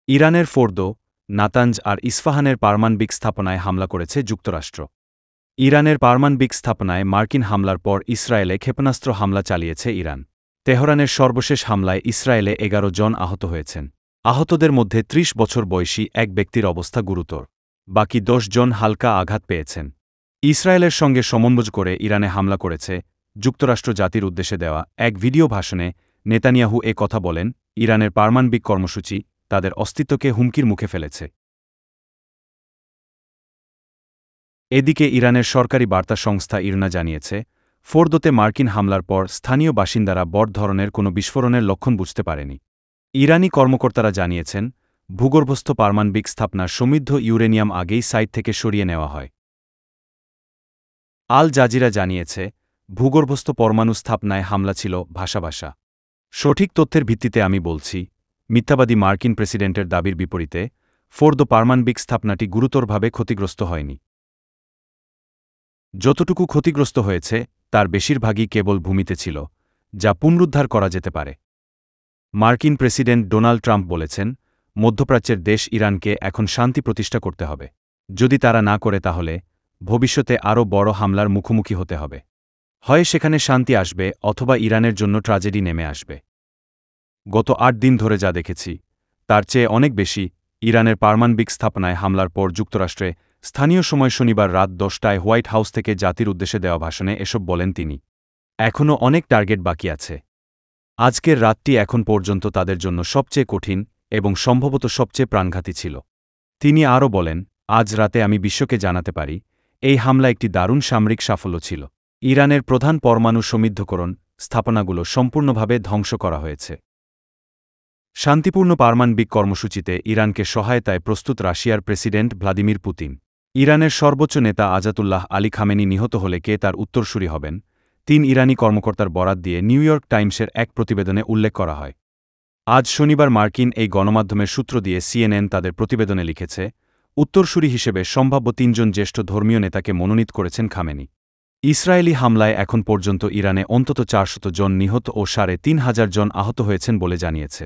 ইরানের Fordow, Natanz আর ইস্ফাহানের পারমাণবিক স্থাপনায় হামলা করেছে যুক্তরাষ্ট্র। ইরানের পারমাণবিক স্থাপনায় মার্কিন হামলার পর ইসরায়েলে ক্ষেপণাস্ত্র হামলা চালিয়েছে ইরান। তেহরানের সর্বশেষ হামলায় ইসরায়েলে ১১ জন আহত হয়েছেন। আহতদের মধ্যে ৩০ বছর বয়সী এক ব্যক্তির অবস্থা গুরুতর। বাকি ১০ জন হালকা আঘাত পেয়েছেন। ইসরায়েলের সঙ্গে সমন্বয় করে ইরানে হামলা করেছে যুক্তরাষ্ট্র জাতির উদ্দেশ্যে দেওয়া এক ভিডিও ভাষণে নেতানিয়াহু এ কথা বলেন, ইরানের পারমাণবিক কর্মসূচি তাদের অস্তিত্বকে হুমকির মুখে ফেলেছে। এদিকে ইরানের সরকারি বার্তা সংস্থা ইরনা জানিয়েছে, ফোর্দোতে মার্কিন হামলার পর স্থানীয় বাসিন্দারা বড় ধরনের কোনো বিস্ফোরণের লক্ষণ বুঝতে পারেনি। ইরানি কর্মকর্তারা জানিয়েছেন, ভূগর্ভস্থ পারমাণবিক স্থাপনার সমৃদ্ধ ইউরেনিয়াম আগেই সাইট থেকে সরিয়ে নেওয়া হয়। আল জাজিরা জানিয়েছে, ভূগর্ভস্থ পরমাণু স্থাপনায় হামলা ছিল ভাষা। সঠিক তথ্যের ভিত্তিতে আমি বলছি, মিথ্যাবাদী মার্কিন প্রেসিডেন্টের দাবির বিপরীতে ফোর্দো পারমাণবিক স্থাপনাটি গুরুতরভাবে ক্ষতিগ্রস্ত হয়নি। যতটুকু ক্ষতিগ্রস্ত হয়েছে তার বেশিরভাগই কেবল ভূমিতে ছিল, যা পুনরুদ্ধার করা যেতে পারে। মার্কিন প্রেসিডেন্ট ডোনাল্ড ট্রাম্প বলেছেন, মধ্যপ্রাচ্যের দেশ ইরানকে এখন শান্তি প্রতিষ্ঠা করতে হবে। যদি তারা না করে তাহলে ভবিষ্যতে আরও বড় হামলার মুখোমুখি হতে হবে। হয় সেখানে শান্তি আসবে অথবা ইরানের জন্য ট্র্যাজেডি নেমে আসবে। গত ৮ দিন ধরে যা দেখেছি তার চেয়ে অনেক বেশি। ইরানের পারমাণবিক স্থাপনায় হামলার পর যুক্তরাষ্ট্রে স্থানীয় সময় শনিবার রাত ১০টায় হোয়াইট হাউস থেকে জাতির উদ্দেশ্যে দেওয়া ভাষণে এসব বলেন তিনি। এখনও অনেক টার্গেট বাকি আছে। আজকের রাতটি এখন পর্যন্ত তাদের জন্য সবচেয়ে কঠিন এবং সম্ভবত সবচেয়ে প্রাণঘাতী ছিল। তিনি আরও বলেন, আজ রাতে আমি বিশ্বকে জানাতে পারি, এই হামলা একটি দারুণ সামরিক সাফল্য ছিল। ইরানের প্রধান পরমাণু সমৃদ্ধকরণ স্থাপনাগুলো সম্পূর্ণভাবে ধ্বংস করা হয়েছে। শান্তিপূর্ণ পারমাণবিক কর্মসূচিতে ইরানকে সহায়তায় প্রস্তুত রাশিয়ার প্রেসিডেন্ট ভ্লাদিমির পুতিন। ইরানের সর্বোচ্চ নেতা আজাতুল্লাহ আলী খামেনি নিহত হলে কে তার উত্তরসূরি হবেন, ৩ ইরানি কর্মকর্তার বরাত দিয়ে নিউ ইয়র্ক টাইমসের এক প্রতিবেদনে উল্লেখ করা হয়। আজ শনিবার মার্কিন এই গণমাধ্যমের সূত্র দিয়ে সিএনএন তাদের প্রতিবেদনে লিখেছে, উত্তরসূরি হিসেবে সম্ভাব্য ৩ জন জ্যেষ্ঠ ধর্মীয় নেতাকে মনোনীত করেছেন খামেনি। ইসরায়েলি হামলায় এখন পর্যন্ত ইরানে অন্তত ৪০০ জন নিহত ও ৩,৫০০ জন আহত হয়েছেন বলে জানিয়েছে।